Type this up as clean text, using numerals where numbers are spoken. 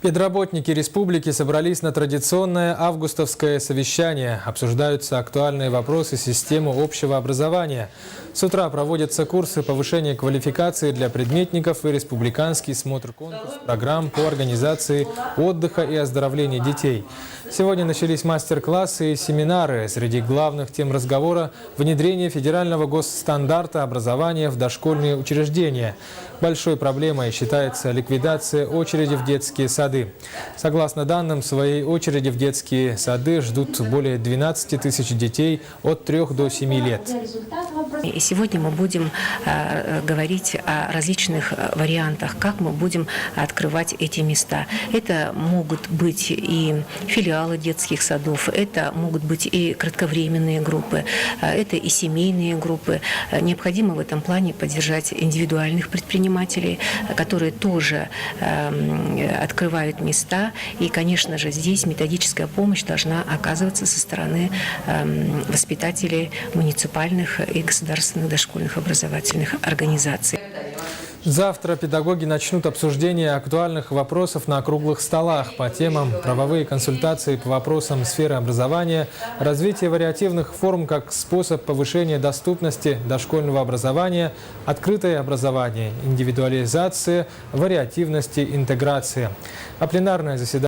Педработники республики собрались на традиционное августовское совещание. Обсуждаются актуальные вопросы системы общего образования. С утра проводятся курсы повышения квалификации для предметников и республиканский смотр-конкурс программ по организации отдыха и оздоровления детей. Сегодня начались мастер-классы и семинары. Среди главных тем разговора – внедрение федерального госстандарта образования в дошкольные учреждения. Большой проблемой считается ликвидация очереди в детские сады. Согласно данным, в своей очереди в детские сады ждут более 12 тысяч детей от 3 до 7 лет. И сегодня мы будем говорить о различных вариантах, как мы будем открывать эти места. Это могут быть и филиалы детских садов, это могут быть и кратковременные группы, это и семейные группы. Необходимо в этом плане поддержать индивидуальных предпринимателей, которые тоже открывают места. И, конечно же, здесь методическая помощь должна оказываться со стороны воспитателей муниципальных и государственных дошкольных образовательных организаций. Завтра педагоги начнут обсуждение актуальных вопросов на круглых столах по темам правовые консультации по вопросам сферы образования, развитие вариативных форм как способ повышения доступности дошкольного образования, открытое образование, индивидуализация, вариативности, интеграция. А пленарное заседание